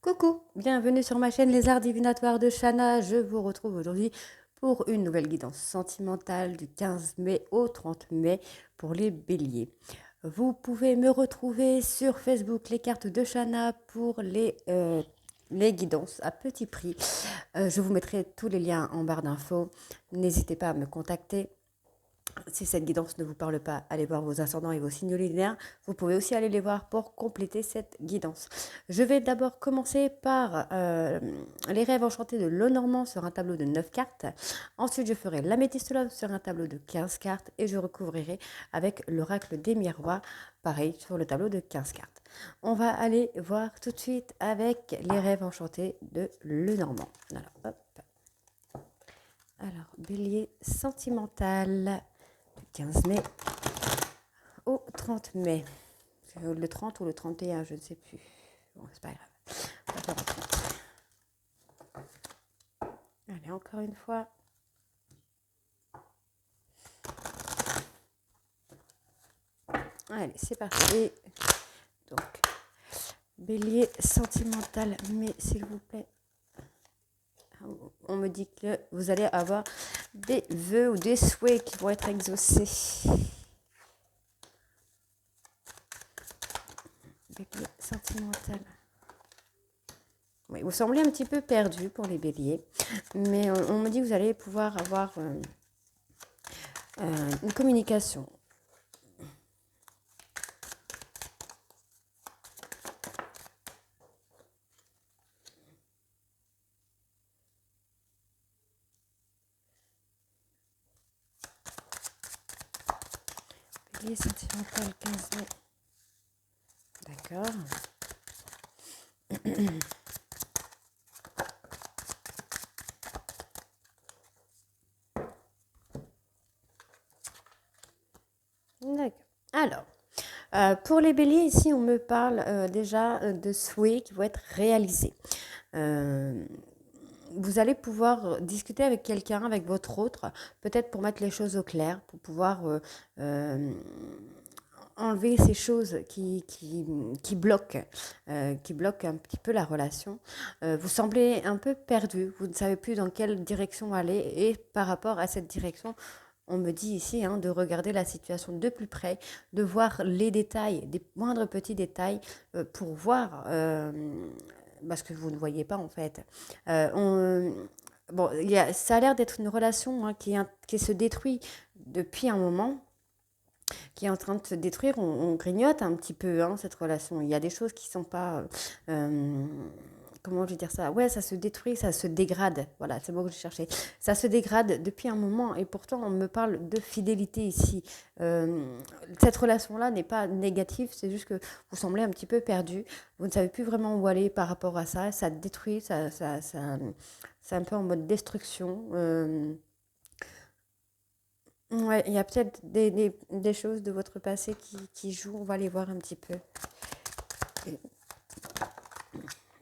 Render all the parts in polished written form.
Coucou, bienvenue sur ma chaîne Les Arts Divinatoires de Shana. Je vous retrouve aujourd'hui pour une nouvelle guidance sentimentale du 15 mai au 30 mai pour les béliers. Vous pouvez me retrouver sur Facebook, les cartes de Shana pour les guidances à petit prix. Je vous mettrai tous les liens en barre d'infos. N'hésitez pas à me contacter. Si cette guidance ne vous parle pas, allez voir vos ascendants et vos signes lunaires. Vous pouvez aussi aller les voir pour compléter cette guidance. Je vais d'abord commencer par les rêves enchantés de Lenormand sur un tableau de 9 cartes. Ensuite, je ferai l'améthyste love sur un tableau de 15 cartes et je recouvrirai avec l'oracle des miroirs, pareil, sur le tableau de 15 cartes. On va aller voir tout de suite avec les rêves enchantés de Lenormand. Alors, bélier sentimental. 15 mai au 30 mai. Le 30 ou le 31, je ne sais plus. Bon, c'est pas grave. Allez, encore une fois. Allez, c'est parti. Donc, bélier sentimental, mais s'il vous plaît. On me dit que vous allez avoir des vœux ou des souhaits qui vont être exaucés. Bélier sentimental. Oui, vous semblez un petit peu perdu pour les béliers, mais on me dit que vous allez pouvoir avoir une communication. Bélier sentimental 15 mai. D'accord. D'accord. Alors, pour les béliers, ici, on me parle déjà de souhaits qui vont être réalisés. Vous allez pouvoir discuter avec quelqu'un, avec votre autre, peut-être pour mettre les choses au clair, pour pouvoir enlever ces choses qui bloquent un petit peu la relation. Vous semblez un peu perdu, vous ne savez plus dans quelle direction aller, et par rapport à cette direction, on me dit ici de regarder la situation de plus près, de voir les détails, des moindres petits détails, pour voir parce que vous ne voyez pas en fait. Bon, ça a l'air d'être une relation qui se détruit depuis un moment, qui est en train de se détruire. On grignote un petit peu cette relation. Il y a des choses qui ne sont pas... comment je vais dire ça? Ouais, ça se détruit, ça se dégrade. Voilà, c'est le mot que je cherchais. Ça se dégrade depuis un moment et pourtant on me parle de fidélité ici. Cette relation-là n'est pas négative, c'est juste que vous semblez un petit peu perdu. Vous ne savez plus vraiment où aller par rapport à ça. Ça détruit, c'est un peu en mode destruction. Ouais, il y a peut-être des choses de votre passé qui jouent. On va les voir un petit peu.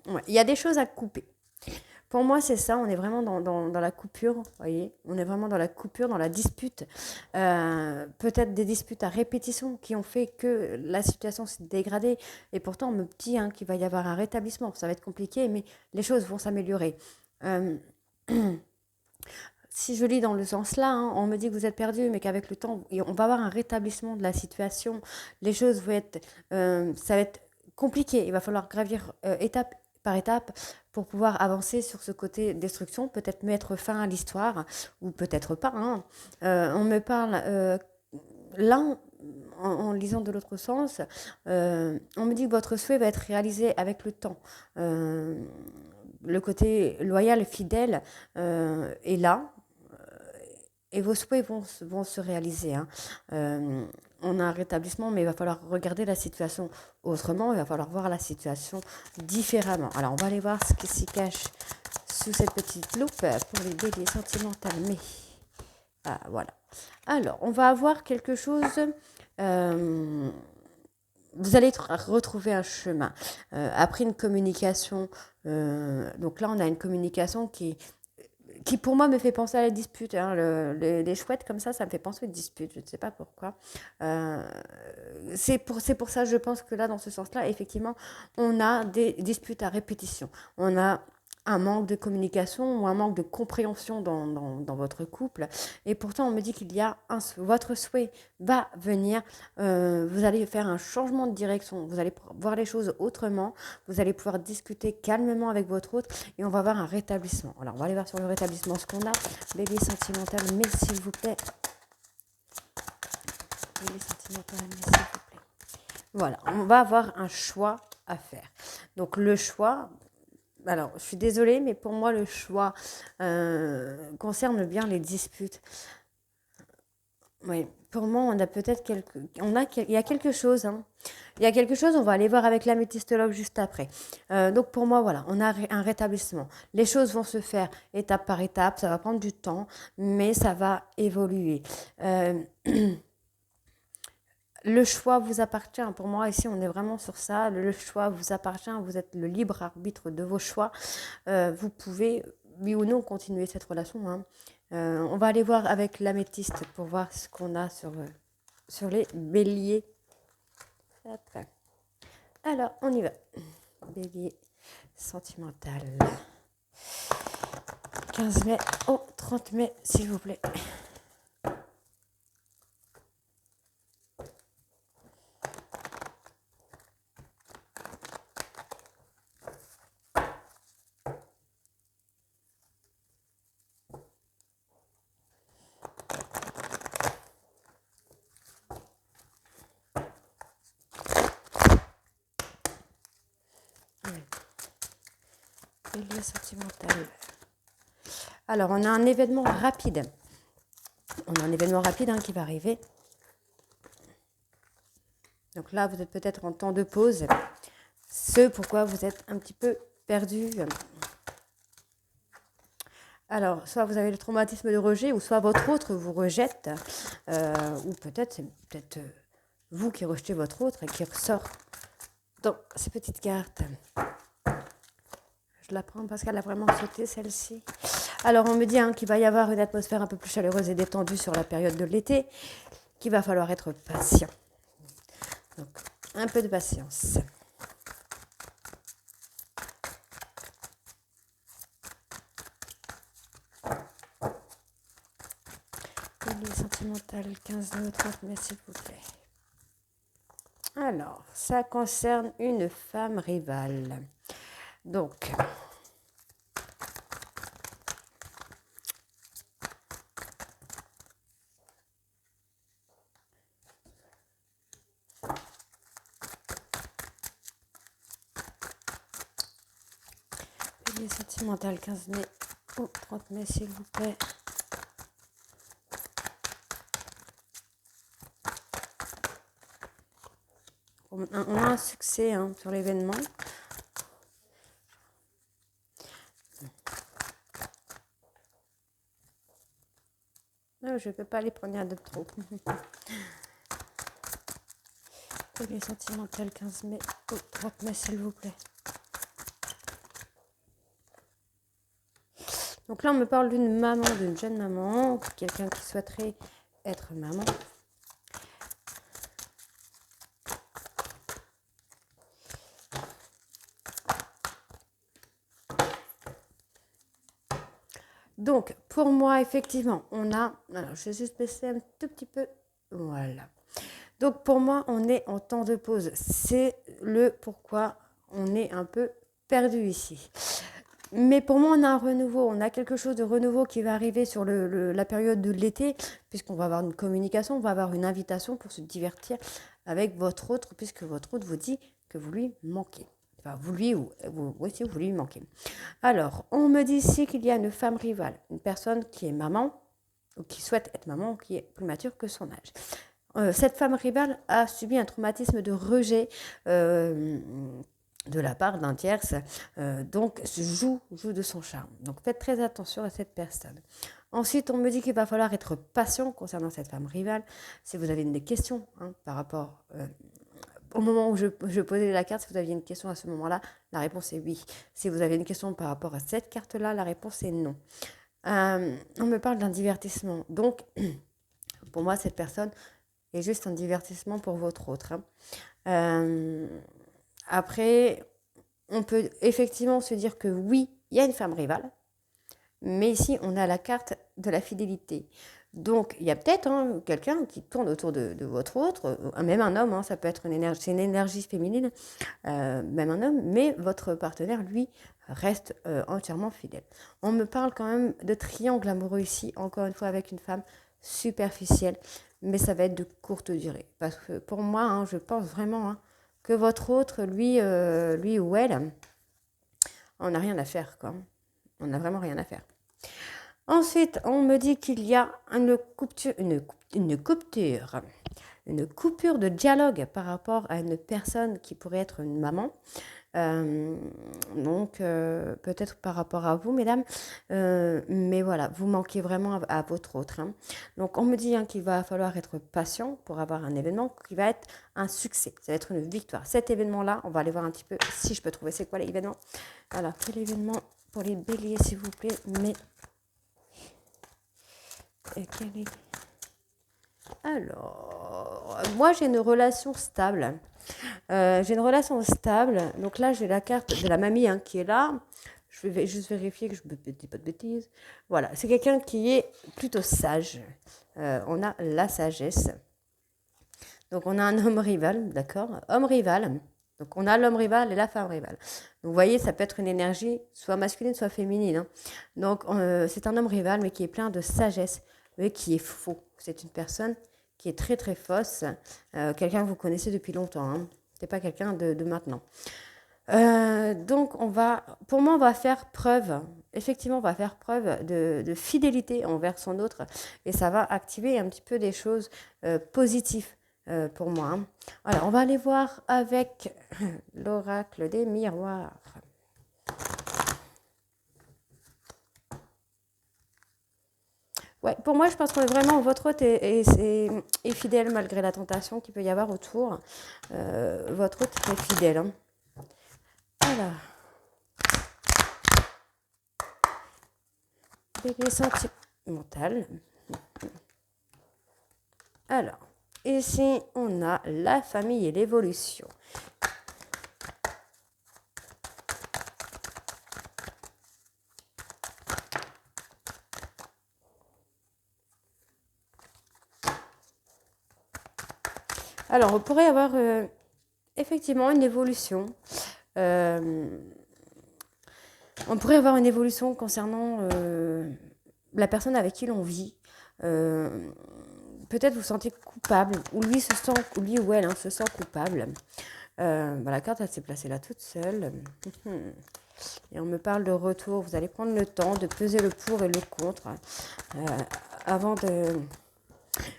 Ouais, il y a des choses à couper. Pour moi, c'est ça. On est vraiment dans la coupure. Vous voyez, on est vraiment dans la coupure, dans la dispute. Peut-être des disputes à répétition qui ont fait que la situation s'est dégradée. Et pourtant, on me dit qu'il va y avoir un rétablissement. Ça va être compliqué, mais les choses vont s'améliorer. Si je lis dans le sens là, on me dit que vous êtes perdu, mais qu'avec le temps, on va avoir un rétablissement de la situation. Les choses vont être, ça va être compliqué. Il va falloir gravir étape par étape pour pouvoir avancer sur ce côté destruction, peut-être mettre fin à l'histoire, ou peut-être pas. On me parle là, en lisant de l'autre sens, on me dit que votre souhait va être réalisé avec le temps. Le côté loyal, fidèle est là, et vos souhaits vont se réaliser. On a un rétablissement, mais il va falloir regarder la situation autrement, il va falloir voir la situation différemment. Alors, on va aller voir ce qui s'y cache sous cette petite loupe pour les béliers sentimentales. Mais, voilà. Alors, on va avoir quelque chose... vous allez retrouver un chemin. Après une communication, donc là, on a une communication qui qui pour moi me fait penser à la dispute. Hein. Les chouettes comme ça me fait penser à une dispute. Je ne sais pas pourquoi. Euh, c'est pour ça, je pense que là, dans ce sens-là, effectivement, on a des disputes à répétition. On a un manque de communication ou un manque de compréhension dans votre couple. Et pourtant, on me dit qu'il y a votre souhait va venir. Vous allez faire un changement de direction. Vous allez voir les choses autrement. Vous allez pouvoir discuter calmement avec votre autre et on va avoir un rétablissement. Alors, on va aller voir sur le rétablissement ce qu'on a. Bélier sentimental, mais s'il vous plaît. Bélier sentimental, mais s'il vous plaît. Voilà, on va avoir un choix à faire. Donc, le choix, alors, je suis désolée, mais pour moi, le choix concerne bien les disputes. Oui, pour moi, on a peut-être il y a quelque chose. Hein. Il y a quelque chose, on va aller voir avec l'améthystologue juste après. Donc pour moi, voilà, on a un rétablissement. Les choses vont se faire étape par étape, ça va prendre du temps, mais ça va évoluer. Le choix vous appartient. Pour moi, ici, on est vraiment sur ça. Le choix vous appartient. Vous êtes le libre arbitre de vos choix. Vous pouvez, oui ou non, continuer cette relation. Hein. On va aller voir avec l'améthyste pour voir ce qu'on a sur les béliers. Hop. Alors, on y va. Bélier sentimental. 15 mai au 30 mai, s'il vous plaît. Bélier sentimental. Alors, on a un événement rapide. On a un événement rapide qui va arriver. Donc là, vous êtes peut-être en temps de pause. Ce pourquoi vous êtes un petit peu perdu. Alors, soit vous avez le traumatisme de rejet, ou soit votre autre vous rejette. Ou peut-être, c'est peut-être vous qui rejetez votre autre et qui ressort dans ces petites cartes. Je la prends parce qu'elle a vraiment sauté, celle-ci. Alors, on me dit qu'il va y avoir une atmosphère un peu plus chaleureuse et détendue sur la période de l'été, qu'il va falloir être patient. Donc, un peu de patience. Bélier sentimental, 15 mai, 30 mai, s'il vous plaît. Alors, ça concerne une femme rivale. Donc, bélier sentimental, 15 mai ou 30 mai, s'il vous plaît. On a un succès sur l'événement. Non, je ne peux pas les prendre de trop. Bélier sentimental, 15 mai ou 30 mai, s'il vous plaît. Donc là, on me parle d'une maman, d'une jeune maman, quelqu'un qui souhaiterait être maman. Donc, pour moi, effectivement, on a... Alors, je vais juste baisser un tout petit peu. Voilà. Donc, pour moi, on est en temps de pause. C'est le pourquoi on est un peu perdu ici. Mais pour moi, on a un renouveau. On a quelque chose de renouveau qui va arriver sur la période de l'été, puisqu'on va avoir une communication, on va avoir une invitation pour se divertir avec votre autre, puisque votre autre vous dit que vous lui manquez. Enfin, vous lui manquez. Alors, on me dit ici qu'il y a une femme rivale, une personne qui est maman, ou qui souhaite être maman, ou qui est plus mature que son âge. Cette femme rivale a subi un traumatisme de rejet de la part d'un tierce, donc joue de son charme. Donc faites très attention à cette personne. Ensuite, on me dit qu'il va falloir être patient concernant cette femme rivale. Si vous avez des questions par rapport au moment où je posais la carte, si vous aviez une question à ce moment-là, la réponse est oui. Si vous avez une question par rapport à cette carte-là, la réponse est non. On me parle d'un divertissement. Donc, pour moi, cette personne est juste un divertissement pour votre autre. Hein. Euh, Après, on peut effectivement se dire que oui, il y a une femme rivale, mais ici, on a la carte de la fidélité. Donc, il y a peut-être quelqu'un qui tourne autour de votre autre, même un homme, ça peut être c'est une énergie féminine, même un homme, mais votre partenaire, lui, reste entièrement fidèle. On me parle quand même de triangle amoureux ici, encore une fois avec une femme superficielle, mais ça va être de courte durée. Parce que pour moi, je pense vraiment que votre autre, lui ou elle, on n'a rien à faire, quoi. On n'a vraiment rien à faire. Ensuite, on me dit qu'il y a une coupure de dialogue par rapport à une personne qui pourrait être une maman. Donc, peut-être par rapport à vous, mesdames. Mais voilà, vous manquez vraiment à votre autre. Hein. Donc, on me dit qu'il va falloir être patient pour avoir un événement qui va être un succès. Ça va être une victoire. Cet événement-là, on va aller voir un petit peu si je peux trouver c'est quoi l'événement. Alors, quel événement pour les béliers, s'il vous plaît. Mais alors, moi j'ai une relation stable. J'ai une relation stable. Donc là, j'ai la carte de la mamie qui est là. Je vais juste vérifier que je ne dis pas de bêtises. Voilà, c'est quelqu'un qui est plutôt sage. On a la sagesse. Donc on a un homme rival, d'accord. Homme rival. Donc on a l'homme rival et la femme rivale. Donc vous voyez, ça peut être une énergie soit masculine, soit féminine. Hein. Donc c'est un homme rival, mais qui est plein de sagesse, mais qui est faux. C'est une personne qui est très très fausse. Quelqu'un que vous connaissez depuis longtemps. Hein. C'est pas quelqu'un de maintenant. Donc pour moi, on va faire preuve. Effectivement, on va faire preuve de fidélité envers son autre, et ça va activer un petit peu des choses positives pour moi. Hein. Alors, on va aller voir avec l'oracle des miroirs. Ouais, pour moi, je pense que vraiment votre hôte est fidèle malgré la tentation qu'il peut y avoir autour. Votre hôte est fidèle. Hein. Alors, bélier sentimental. Alors, ici, on a la famille et l'évolution. Alors, on pourrait avoir effectivement une évolution. On pourrait avoir une évolution concernant la personne avec qui l'on vit. Peut-être vous sentez coupable, ou lui ou elle se sent coupable. La carte, elle s'est placée là toute seule. Et on me parle de retour. Vous allez prendre le temps de peser le pour et le contre avant de...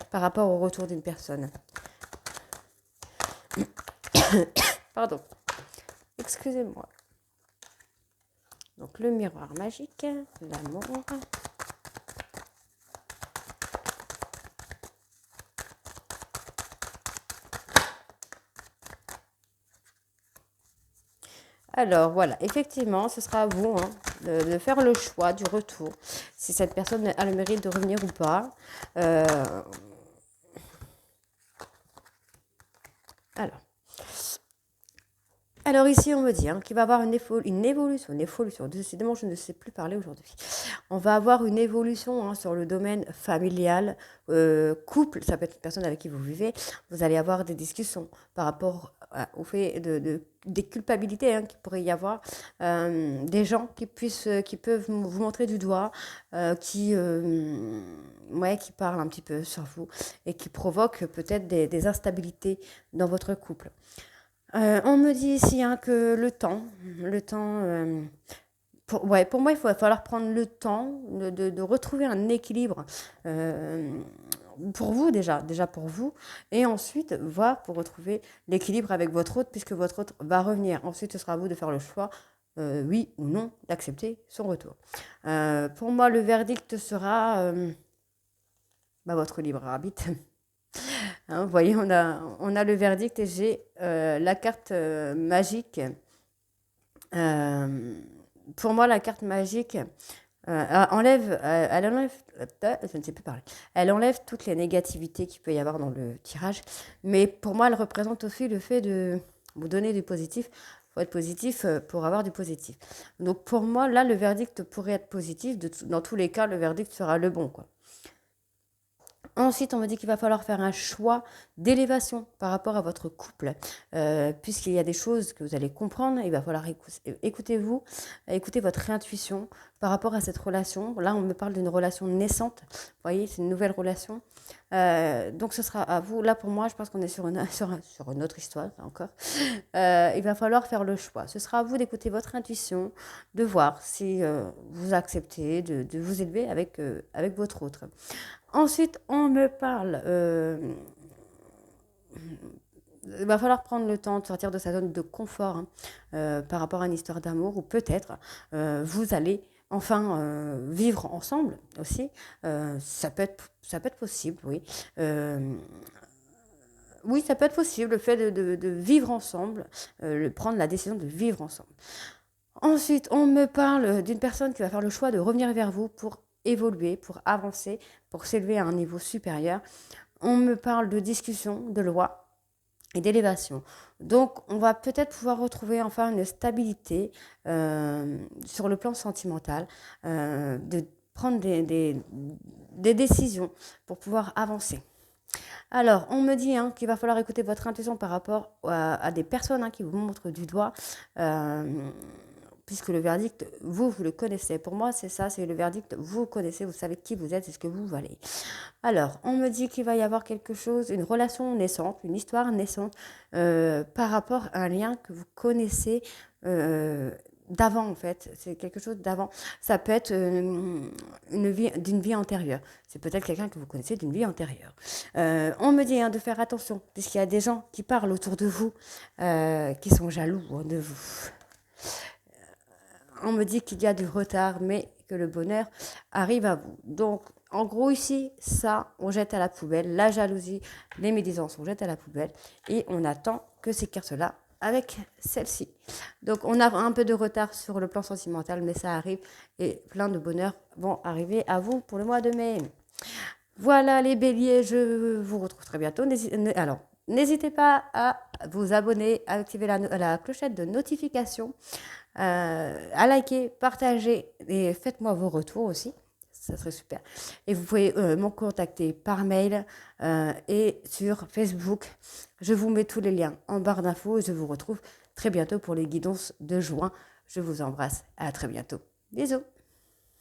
par rapport au retour d'une personne. Pardon. Excusez-moi. Donc le miroir magique, l'amour. Alors voilà, effectivement, ce sera à vous de faire le choix du retour, si cette personne a le mérite de revenir ou pas. Alors ici, on me dit qu'il va y avoir une évolution. Décidément, je ne sais plus parler aujourd'hui. On va avoir une évolution sur le domaine familial, couple, ça peut être une personne avec qui vous vivez. Vous allez avoir des discussions par rapport au fait des culpabilités qu'il pourrait y avoir, des gens qui peuvent vous montrer du doigt, qui parlent un petit peu sur vous et qui provoquent peut-être des instabilités dans votre couple. On me dit ici que le temps, pour moi, il va falloir prendre le temps de retrouver un équilibre pour vous déjà pour vous, et ensuite voir pour retrouver l'équilibre avec votre autre, puisque votre autre va revenir. Ensuite, ce sera à vous de faire le choix, oui ou non, d'accepter son retour. Pour moi, le verdict sera votre libre arbitre. Vous voyez, on a le verdict et j'ai la carte magique. Pour moi, la carte magique, je ne sais plus parler. Elle enlève toutes les négativités qu'il peut y avoir dans le tirage. Mais pour moi, elle représente aussi le fait de vous donner du positif. Il faut être positif pour avoir du positif. Donc pour moi, là, le verdict pourrait être positif. Dans tous les cas, le verdict sera le bon, quoi. Ensuite, on me dit qu'il va falloir faire un choix d'élévation par rapport à votre couple. Puisqu'il y a des choses que vous allez comprendre, il va falloir écouter-vous, écouter votre intuition par rapport à cette relation. Là, on me parle d'une relation naissante. Vous voyez, c'est une nouvelle relation. Donc, ce sera à vous. Là, pour moi, je pense qu'on est sur une autre histoire, là encore. Il va falloir faire le choix. Ce sera à vous d'écouter votre intuition, de voir si vous acceptez de vous élever avec votre autre. Ensuite, on me parle. Il va falloir prendre le temps de sortir de sa zone de confort, hein, par rapport à une histoire d'amour, ou peut-être vous allez enfin vivre ensemble aussi. Ça peut être possible, oui. Oui, ça peut être possible, le fait de vivre ensemble, prendre la décision de vivre ensemble. Ensuite, on me parle d'une personne qui va faire le choix de revenir vers vous pour évoluer, pour avancer, pour s'élever à un niveau supérieur. On me parle de discussion, de loi et d'élévation. Donc, on va peut-être pouvoir retrouver enfin une stabilité sur le plan sentimental, de prendre des décisions pour pouvoir avancer. Alors, on me dit qu'il va falloir écouter votre intuition par rapport à des personnes qui vous montrent du doigt, puisque le verdict, vous le connaissez. Pour moi, c'est ça, c'est le verdict, vous connaissez, vous savez qui vous êtes, c'est ce que vous valez. Alors, on me dit qu'il va y avoir quelque chose, une relation naissante, une histoire naissante, par rapport à un lien que vous connaissez d'avant, en fait. C'est quelque chose d'avant. Ça peut être d'une vie antérieure. C'est peut-être quelqu'un que vous connaissez d'une vie antérieure. On me dit de faire attention, puisqu'il y a des gens qui parlent autour de vous, qui sont jaloux de vous. On me dit qu'il y a du retard, mais que le bonheur arrive à vous. Donc, en gros, ici, ça, on jette à la poubelle. La jalousie, les médisances, on jette à la poubelle. Et on attend que ces cartes-là avec celle-ci. Donc, on a un peu de retard sur le plan sentimental, mais ça arrive. Et plein de bonheur vont arriver à vous pour le mois de mai. Voilà les béliers, je vous retrouve très bientôt. Alors, n'hésitez pas à vous abonner, à activer la clochette de notification, à liker, partager et faites-moi vos retours aussi. Ça serait super. Et vous pouvez me contacter par mail et sur Facebook. Je vous mets tous les liens en barre d'infos et je vous retrouve très bientôt pour les guidances de juin. Je vous embrasse. À très bientôt. Bisous.